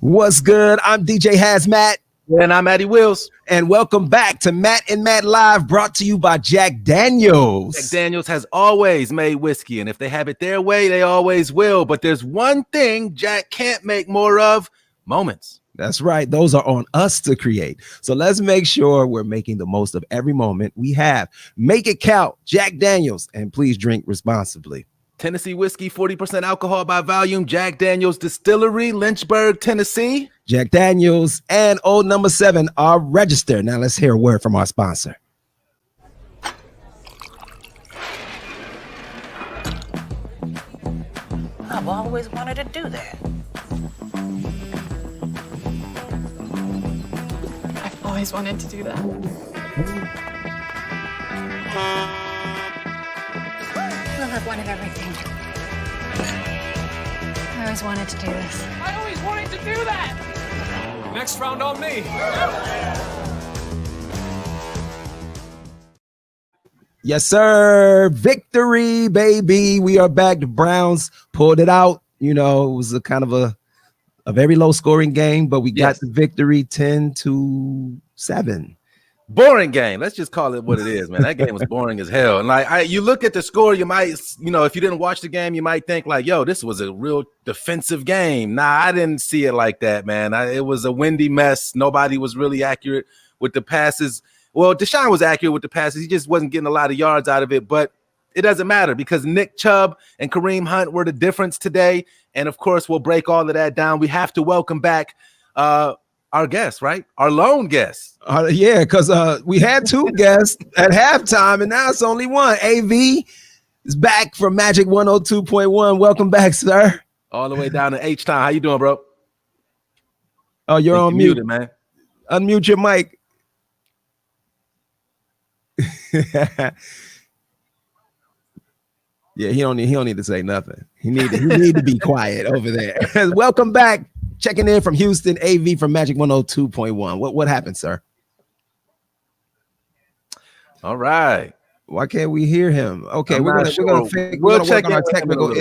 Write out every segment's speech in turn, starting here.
What's good? I'm DJ HazMatt. And I'm Matty Willz. And welcome back to Matt and Matt Live, brought to you by Jack Daniels. Jack Daniels has always made whiskey, and if they have it their way, they always will. But there's one thing Jack can't make more of: moments. That's right. Those are on us to create. So let's make sure we're making the most of every moment we have. Make it count. Jack Daniels. And please drink responsibly. Tennessee whiskey, 40% alcohol by volume. Jack Daniels Distillery, Lynchburg, Tennessee. Jack Daniels and Old Number 7 are registered. Now let's hear a word from our sponsor. I've always wanted to do that. I've always wanted to do that. We'll have one of everything. I always wanted to do this. I always wanted to do that! Next round on me. Yes, sir. Victory, baby. We are back. The Browns pulled it out. You know, it was a kind of a very low scoring game, but we got the victory 10-7. Boring game. Let's just call it what it is, man. That game was boring as hell. And like, you look at the score, you might, if you didn't watch the game, you might think like, yo, this was a real defensive game. Nah, I didn't see it like that, man. It was a windy mess. Nobody was really accurate with the passes. Well, Deshaun was accurate with the passes. He just wasn't getting a lot of yards out of it, but it doesn't matter because Nick Chubb and Kareem Hunt were the difference today. And of course, we'll break all of that down. We have to welcome back our guest, right? Our lone guest. Yeah, because we had two guests at halftime, and now it's only one. AV is back from Magic 102.1. Welcome back, sir. All the way down to H-Town. How you doing, bro? Oh, you're on mute, man. Unmute your mic. Yeah, he don't need to say nothing. He need to be quiet over there. Welcome back. Checking in from Houston, AV from Magic 102.1. What happened, sir? All right. Why can't we hear him? Okay, we're gonna work on our technical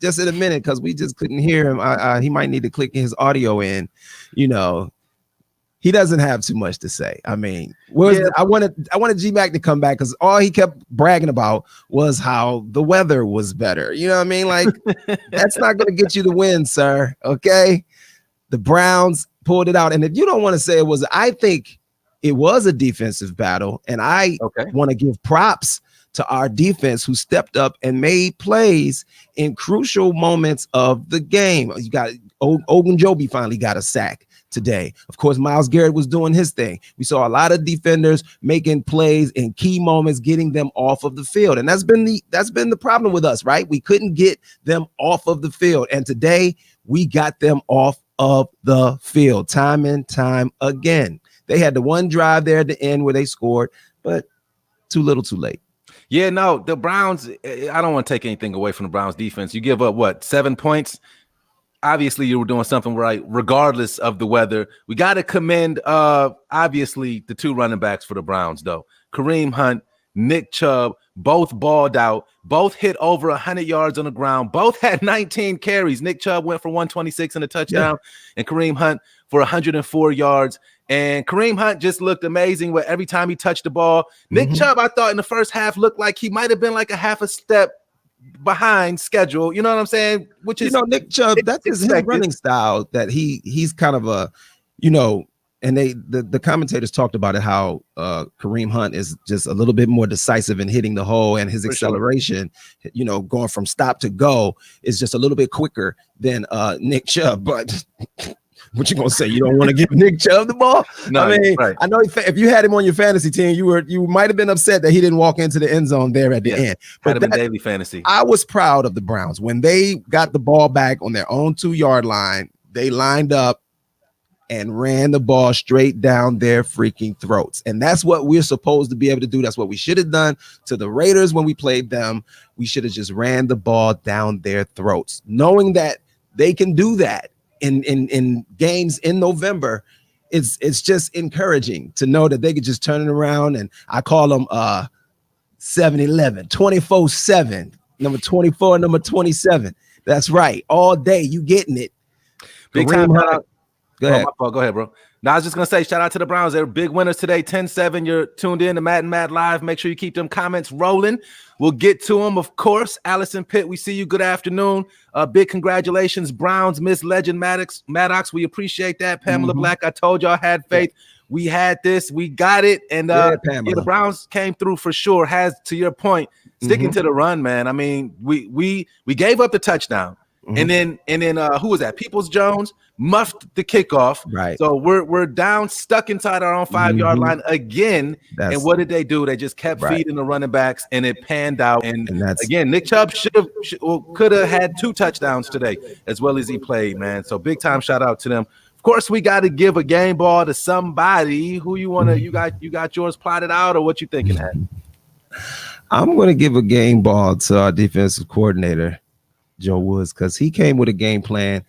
just in a minute because we just couldn't hear him. He might need to click his audio in. He doesn't have too much to say. I mean, I wanted G-Mac to come back because all he kept bragging about was how the weather was better. You know what I mean? Like, that's not going to get you the win, sir. Okay? The Browns pulled it out. And if you don't want to say it was, I think it was a defensive battle. And I want to give props to our defense who stepped up and made plays in crucial moments of the game. You got Ogunjobi finally got a sack today. Of course, Myles Garrett was doing his thing. We saw a lot of defenders making plays in key moments, getting them off of the field. And that's been the problem with us, right? We couldn't get them off of the field. And today we got them off of the field time and time again. They had the one drive there at the end where they scored, but too little too late. Yeah, no, the Browns, I don't want to take anything away from the Browns defense. You give up 7 points? Obviously, you were doing something right, regardless of the weather. We got to commend, obviously, the two running backs for the Browns, though. Kareem Hunt, Nick Chubb, both balled out, both hit over 100 yards on the ground, both had 19 carries. Nick Chubb went for 126 and a touchdown, and Kareem Hunt for 104 yards. And Kareem Hunt just looked amazing with every time he touched the ball. Nick Chubb, I thought in the first half looked like he might have been like a half a step behind schedule, you know what I'm saying? Which is, Nick Chubb, that's his running style that he's kind of a, and the commentators talked about it, how Kareem Hunt is just a little bit more decisive in hitting the hole, and his acceleration, going from stop to go is just a little bit quicker than Nick Chubb. But what you gonna say? You don't want to give Nick Chubb the ball? No, I mean, I know if you had him on your fantasy team, you might have been upset that he didn't walk into the end zone there at the end. But had him in daily fantasy. I was proud of the Browns when they got the ball back on their own 2-yard line. They lined up and ran the ball straight down their freaking throats. And that's what we're supposed to be able to do. That's what we should have done to the Raiders when we played them. We should have just ran the ball down their throats, knowing that they can do that in games in November. It's just encouraging to know that they could just turn it around. And I call them 7-11, 24-7, number 24, number 27. That's right. All day you getting it. Big time. Go ahead. My fault. Go ahead, bro. Now, I was just going to say, shout out to the Browns. They're big winners today, 10-7. You're tuned in to Matt and Matt Live. Make sure you keep them comments rolling. We'll get to them, of course. Allison Pitt, we see you. Good afternoon. Big congratulations, Browns, Miss Legend Maddox. We appreciate that. Pamela Black, I told y'all had faith. We had this. We got it. And the Browns came through for sure. Has, to your point, sticking to the run, man. I mean, we gave up the touchdown. And then who was that? Peoples-Jones muffed the kickoff. Right. So we're down, stuck inside our own 5-yard line again. And what did they do? They just kept feeding the running backs, and it panned out. And again, Nick Chubb could have had 2 touchdowns today, as well as he played, man. So big time shout out to them. Of course, we got to give a game ball to somebody. Who you want to? You got yours plotted out, or what you thinking, Hat? I'm going to give a game ball to our defensive coordinator, Joe Woods, because he came with a game plan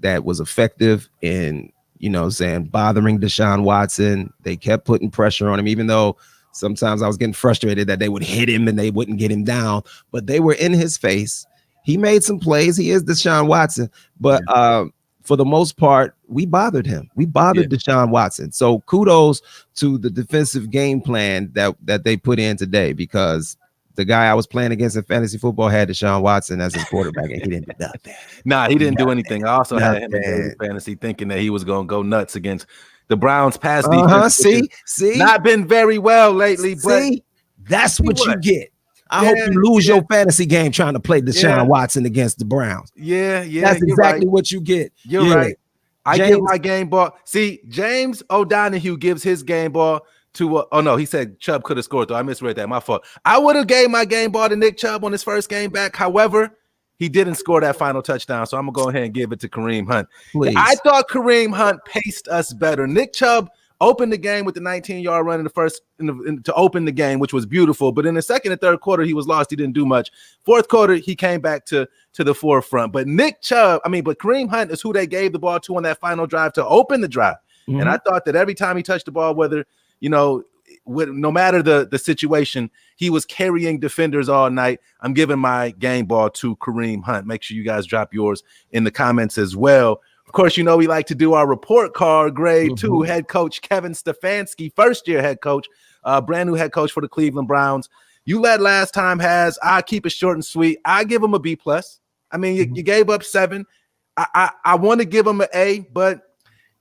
that was effective in, bothering Deshaun Watson. They kept putting pressure on him, even though sometimes I was getting frustrated that they would hit him and they wouldn't get him down, but they were in his face. He made some plays. He is Deshaun Watson, but for the most part, we bothered him. We bothered Deshaun Watson. So kudos to the defensive game plan that they put in today, because the guy I was playing against in fantasy football had Deshaun Watson as his quarterback, and he didn't do nothing. Nah, he didn't do anything. I also had him in fantasy thinking that he was going to go nuts against the Browns pass defense. See, not been very well lately. But that's what you get. I hope you lose your fantasy game trying to play Deshaun Watson against the Browns. Yeah. That's exactly what you get. You're right. I give my game ball. See, James O'Donohue gives his game ball to he said Chubb could have scored, though. I misread that. My fault. I would have gave my game ball to Nick Chubb on his first game back. However, he didn't score that final touchdown, so I'm gonna go ahead and give it to Kareem Hunt. Please. I thought Kareem Hunt paced us better. Nick Chubb opened the game with the 19-yard run in the first to open the game, which was beautiful. But in the second and third quarter, he was lost. He didn't do much. Fourth quarter, he came back to the forefront. But Kareem Hunt is who they gave the ball to on that final drive to open the drive. And I thought that every time he touched the ball, whether no matter the situation, he was carrying defenders all night. I'm giving my game ball to Kareem Hunt. Make sure you guys drop yours in the comments as well. Of course, we like to do our report card. Grade 2, head coach Kevin Stefanski, first-year head coach, brand new head coach for the Cleveland Browns. You led last time, I keep it short and sweet. I give him a B+. I mean, you gave up 7. I want to give him an A, but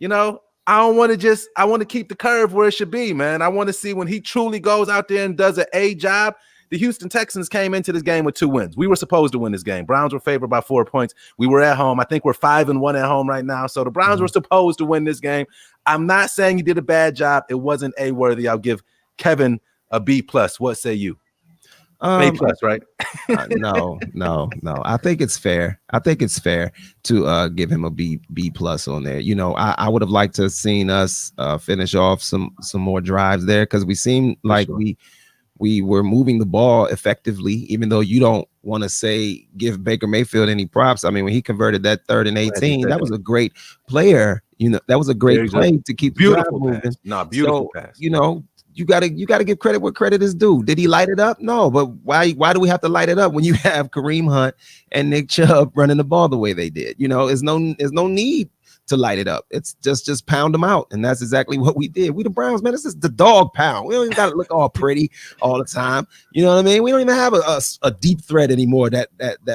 I don't want to I want to keep the curve where it should be, man. I want to see when he truly goes out there and does an A job. The Houston Texans came into this game with 2 wins. We were supposed to win this game. Browns were favored by 4 points. We were at home. I think we're 5-1 at home right now. So the Browns were supposed to win this game. I'm not saying he did a bad job. It wasn't A worthy. I'll give Kevin a B+. What say you? A+, right? No. I think it's fair. To give him a B+ on there. I would have liked to have seen us finish off some more drives there, because we seemed like we were moving the ball effectively, even though you don't want to give Baker Mayfield any props. I mean, when he converted that 3rd and 18, that was a great player. That was a great play to keep the drive moving. Beautiful pass. You gotta give credit where credit is due. Did he light it up? No, but why do we have to light it up when you have Kareem Hunt and Nick Chubb running the ball the way they did? There's no need to light it up. It's just pound them out, and that's exactly what we did. We the Browns, man. This is the dog pound. We don't even got to look all pretty all the time. You know what I mean? We don't even have a deep threat anymore. That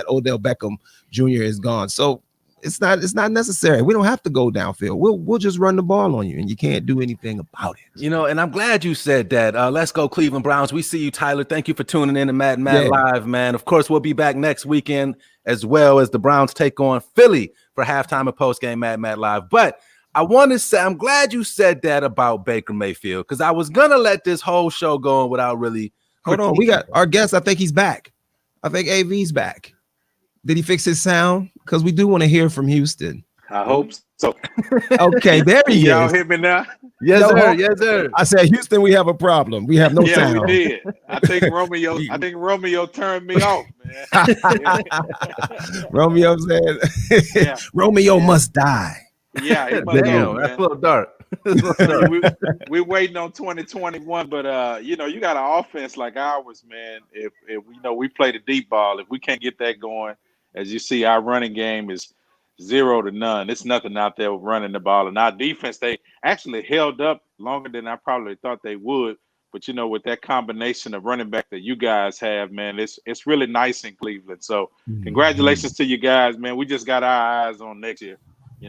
Odell Beckham Jr. is gone. So it's not necessary. We don't have to go downfield. We'll just run the ball on you, and you can't do anything about it. And I'm glad you said that. Let's go Cleveland Browns. We see you, Tyler. Thank you for tuning in to Matt and Matt Live, man. Of course, we'll be back next weekend as well as the Browns take on Philly for halftime of Postgame Matt and Matt Live. But I want to say, I'm glad you said that about Baker Mayfield, because I was going to let this whole show go on without really. Hold on. We got our guest. I think he's back. I think AV's back. Did he fix his sound? Because we do want to hear from Houston. I hope so. Okay, there he is. Y'all hear me now? Yes, sir. I said, Houston, we have a problem. We have no sound. Yeah, we did. I think Romeo turned me off, man. Romeo said, Romeo must die. Yeah, that's a little dark. We're waiting on 2021, but you got an offense like ours, man. If we play the deep ball, if we can't get that going, as you see, our running game is 0 to none. It's nothing out there running the ball. And our defense, they actually held up longer than I probably thought they would. But, with that combination of running back that you guys have, man, it's really nice in Cleveland. So congratulations to you guys, man. We just got our eyes on next year. We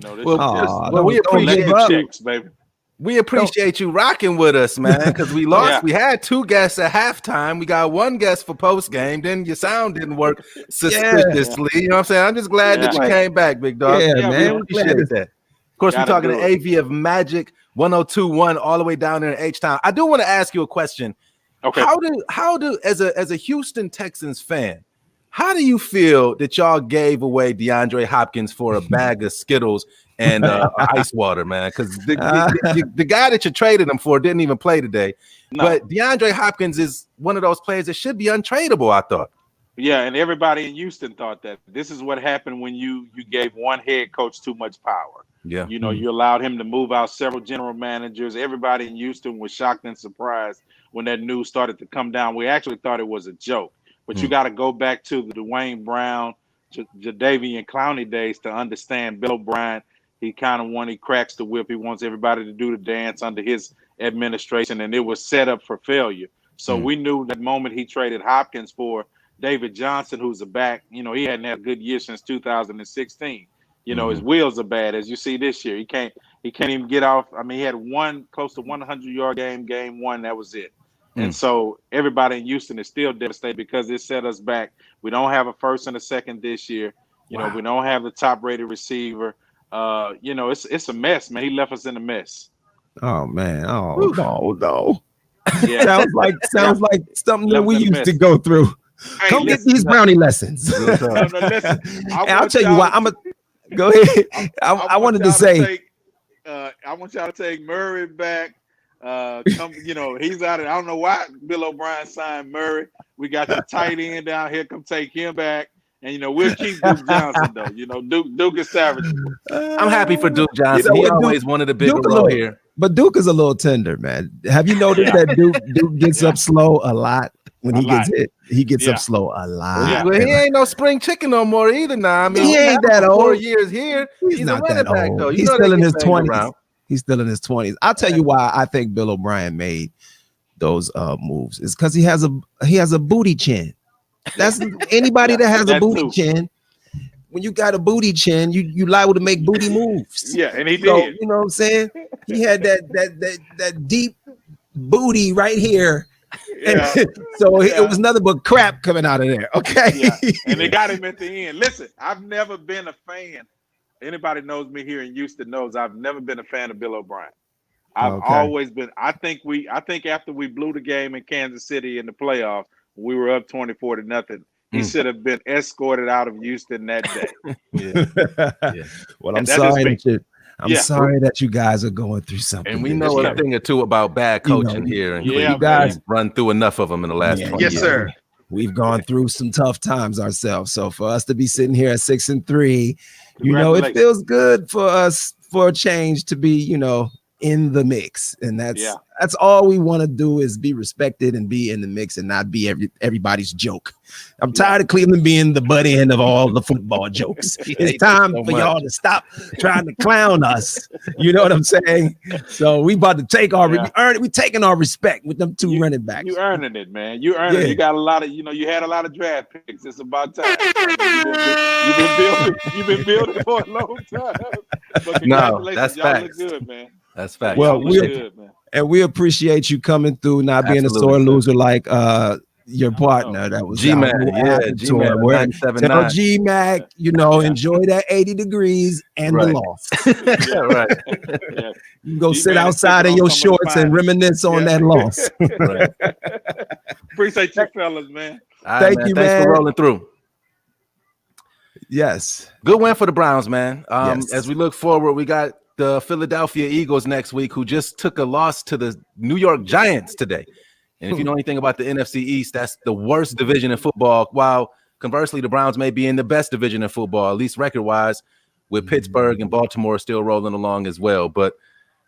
appreciate checks, baby. We appreciate you rocking with us, man, because we lost. Yeah. We had 2 guests at halftime. We got 1 guest for post game. Then your sound didn't work suspiciously. You know what I'm saying? I'm just glad that you came back, big dog. Yeah, man. We appreciate that. Of course, we're talking to AV of Magic 1021 all the way down there in H-Town. I do want to ask you a question. Okay. How do as a Houston Texans fan, how do you feel that y'all gave away DeAndre Hopkins for a bag of Skittles and ice water, man? Because the guy that you traded him for didn't even play today. No. But DeAndre Hopkins is one of those players that should be untradeable, I thought. Yeah, and everybody in Houston thought that. This is what happened when you gave one head coach too much power. Yeah. You allowed him to move out several general managers. Everybody in Houston was shocked and surprised when that news started to come down. We actually thought it was a joke. But you got to go back to the Dwayne Brown, Jadeveon Clowney days to understand Bill O'Brien. He he cracks the whip. He wants everybody to do the dance under his administration, and it was set up for failure. So we knew that moment he traded Hopkins for David Johnson, who's a back. He hadn't had a good year since 2016. His wheels are bad, as you see this year. He can't even get off. I mean, he had one close to 100-yard game 1. That was it. And so everybody in Houston is still devastated because it set us back. We don't have a first and a second this year. We don't have the top-rated receiver. It's a mess, man. He left us in a mess. Oh man! Oh no! Yeah. sounds like something that we used to go through. Hey, come get these brownie lessons. Listen, I'll tell you what. Go ahead. I wanted to say. I want y'all to take Murray back. He's out of. I don't know why Bill O'Brien signed Murray. We got the tight end down here. Come take him back. And we'll keep Duke Johnson though. Duke is savage. I'm happy for Duke Johnson. He always wanted a bigger role here. But Duke is a little tender, man. Have you noticed that Duke gets up slow a lot when he gets hit? He gets up slow a lot. Yeah. Well, he ain't no spring chicken no more either. Now, I mean, he ain't that old. 4 years here. He's not that old. Though. He's still in his 20s. He's still in his 20s. I'll tell you why I think Bill O'Brien made those moves. It's because he has a booty chin. That's anybody that has a booty chin. When you got a booty chin, you liable to make booty moves. Yeah, and he did. So, you know what I'm saying? He had that deep booty right here. Yeah. So it was nothing but crap coming out of there. Okay. Yeah. And they got him at the end. Listen, I've never been a fan. Anybody knows me here in Houston knows I've never been a fan of Bill O'Brien. I've always been. I think after we blew the game in Kansas City in the playoffs, we were up 24 to nothing. He should have been escorted out of Houston that day. Well, I'm sorry sorry that you guys are going through something. And we know a thing or two about bad coaching here. And you guys run through enough of them in the last 20 years. Yes, sir. We've gone through some tough times ourselves. So for us to be sitting here at 6-3, it feels good for us for a change to be, in the mix. And that's all we want to do is be respected and be in the mix and not be everybody's joke. I'm tired of Cleveland being the butt end of all the football jokes. It's time for y'all to stop trying to clown us. You know what I'm saying? So we about to take we taking our respect with them two running backs. You earning it, man. You earning it. You got a lot of, you had a lot of draft picks. It's about time. You've been building for a long time. But congratulations, y'all look good, man. That's fact. Well, we appreciate you coming through, not being a sore loser like your partner. That was G-Mac. G-Mac. Tell G-Mac, enjoy that 80 degrees and the loss. Right. You can go sit outside in your shorts and reminisce on that loss. Appreciate you fellas, man. Thank you, man. Thanks for rolling through. Yes. Good win for the Browns, man. As we look forward, we got the Philadelphia Eagles next week, who just took a loss to the New York Giants today. And if you know anything about the NFC East, that's the worst division in football, while conversely, the Browns may be in the best division in football, at least record-wise, with Pittsburgh and Baltimore still rolling along as well. But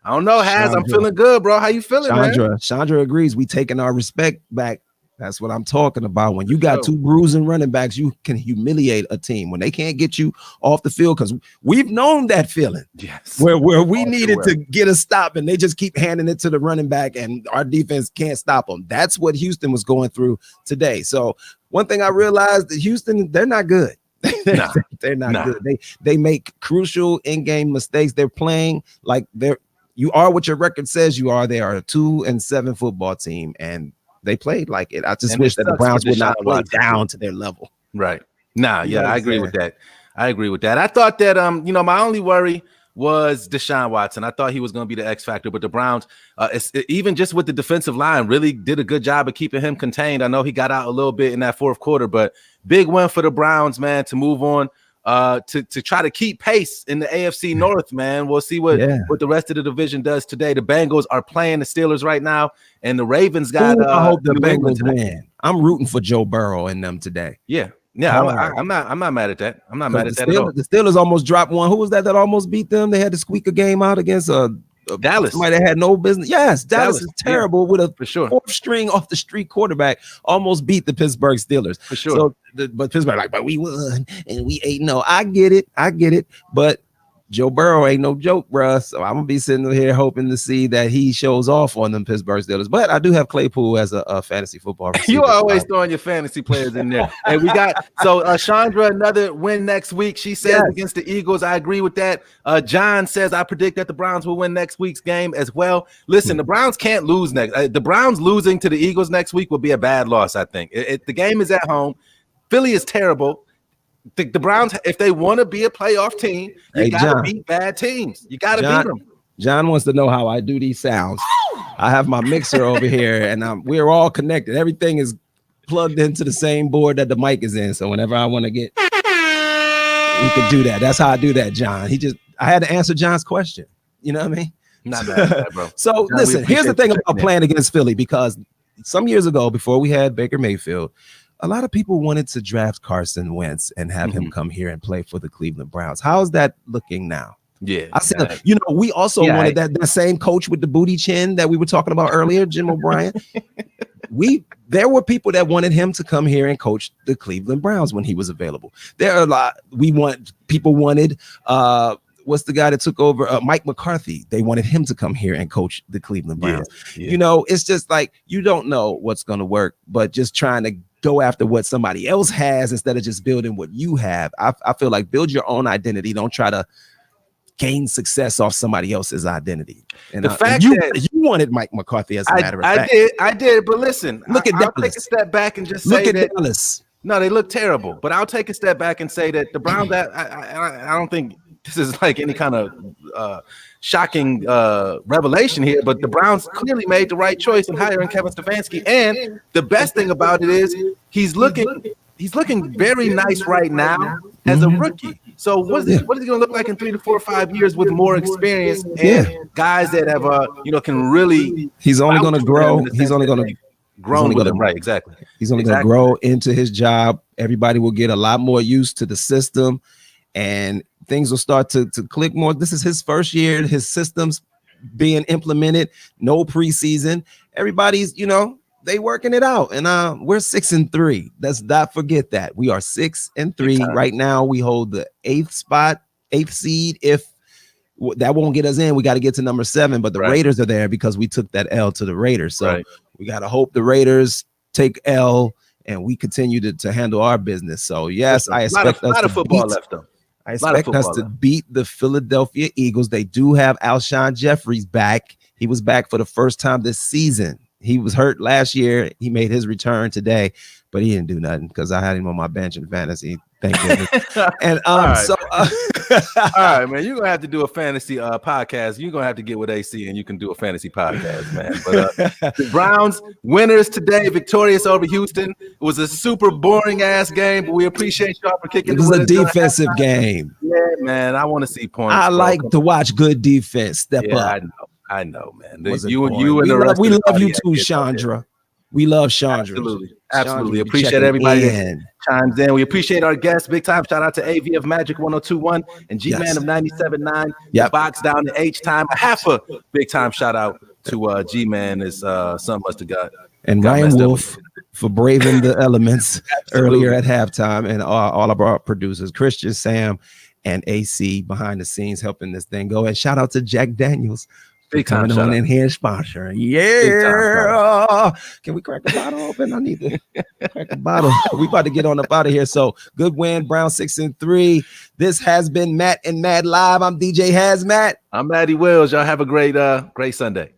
I don't know, Haz, I'm feeling good, bro. How you feeling, man? Chandra agrees. We taking our respect back That's what I'm talking about. When you got two bruising running backs, you can humiliate a team when they can't get you off the field, because we've known that feeling. Yes. Where we needed to get a stop and they just keep handing it to the running back and our defense can't stop them. That's what Houston was going through today. So one thing I realized, that Houston, they're not good. They're not good. They make crucial in-game mistakes. They're playing like you are what your record says you are. They are a 2-7 football team, and they played like it. I just wish that the Browns would not play down to their level. Right. I agree with that. I thought that my only worry was Deshaun Watson. I thought he was going to be the X factor, but the Browns, even just with the defensive line, really did a good job of keeping him contained. I know he got out a little bit in that fourth quarter, but big win for the Browns, man, to move on. To try to keep pace in the AFC North, man. We'll see what the rest of the division does today. The Bengals are playing the Steelers right now, and the Ravens got. I hope the Bengals win. I'm rooting for Joe Burrow and them today. Yeah. I'm not mad at that. I'm not mad at that at all. The Steelers almost dropped one. Who was that almost beat them? They had to squeak a game out against Dallas. Somebody that had no business. Yes, Dallas is terrible with a for sure. fourth string off the street quarterback. Almost beat the Pittsburgh Steelers. For sure. So, but Pittsburgh but we won and we 8-0. I get it. But Joe Burrow ain't no joke, bruh. So I'm gonna be sitting here hoping to see that he shows off on them Pittsburgh Steelers. But I do have Claypool as a fantasy football receiver. You always throwing your fantasy players in there. And we got Chandra, another win next week. She says against the Eagles. I agree with that. John says I predict that the Browns will win next week's game as well. Listen, the Browns can't lose next. The Browns losing to the Eagles next week will be a bad loss. I think the game is at home. Philly is terrible. The Browns, if they want to be a playoff team, you got to beat bad teams. You got to beat them. John wants to know how I do these sounds. I have my mixer over here, and we're all connected. Everything is plugged into the same board that the mic is in. So whenever I want to get, we can do that. That's how I do that, John. I had to answer John's question. You know what I mean? Not bad, bro. So John, listen, here's the thing about playing against Philly, because some years ago, before we had Baker Mayfield, a lot of people wanted to draft Carson Wentz and have him come here and play for the Cleveland Browns. How is that looking now? Yeah, I said, we also wanted that same coach with the booty chin that we were talking about earlier, Jim O'Brien. There were people that wanted him to come here and coach the Cleveland Browns when he was available. There are a lot. People wanted what's the guy that took over? Mike McCarthy. They wanted him to come here and coach the Cleveland Browns. Yeah. It's just like you don't know what's going to work, but just trying to go after what somebody else has instead of just building what you have. I feel like build your own identity. Don't try to gain success off somebody else's identity. And the fact that you wanted Mike McCarthy, as a matter of fact. I did. But listen, I'll take a step back and just say that Dallas. No, they look terrible. But I'll take a step back and say that the Browns, I don't think this is like any kind of shocking revelation here, but the Browns clearly made the right choice in hiring Kevin Stefanski. And the best thing about it is he's looking very nice right now as a rookie. So what is he going to look like in 3 to 4 or 5 years with more experience and guys that have can really? He's only going to grow. He's only going to grow with him, right? Exactly. He's only going to grow into his job. Everybody will get a lot more used to the system, and things will start to click more. This is his first year. His systems being implemented. No preseason. Everybody's they working it out, and we're 6-3. Let's not forget that we are 6-3 right now. We hold the 8th seed. If that won't get us in, we got to get to number 7. But the Raiders are there because we took that L to the Raiders. So we got to hope the Raiders take L and we continue to handle our business. So yes, I expect us to beat the Philadelphia Eagles. They do have Alshon Jeffries back. He was back for the first time this season. He was hurt last year. He made his return today, but he didn't do nothing because I had him on my bench in fantasy. Thank goodness. And all right, man, you're gonna have to do a fantasy podcast. You're gonna have to get with AC and you can do a fantasy podcast, man. But the Browns winners today, victorious over Houston. It was a super boring ass game, but we appreciate y'all for kicking. It was a defensive game. Yeah, man. I want to see points. I like to watch good defense step up. I know, man. We love you too, Chandra. We love Chandra. Absolutely. Appreciate everybody that chimes in. We appreciate our guests. Big time shout out to AV of Magic 1021 and G-Man of 97.9. Box down to H-Time. Half a big time shout out to G-Man. His son must have got. And Ryan Wolf for braving the elements earlier at halftime, and all of our producers, Christian, Sam, and AC behind the scenes helping this thing go. And shout out to Jack Daniels for coming on in here and sponsoring. Yeah. Can we crack a bottle open? I need to crack a bottle. We about to get on up out of here. So good win, Brown 6-3. This has been Matt and Matt Live. I'm DJ HazMatt. I'm Matty Willz. Y'all have a great Sunday.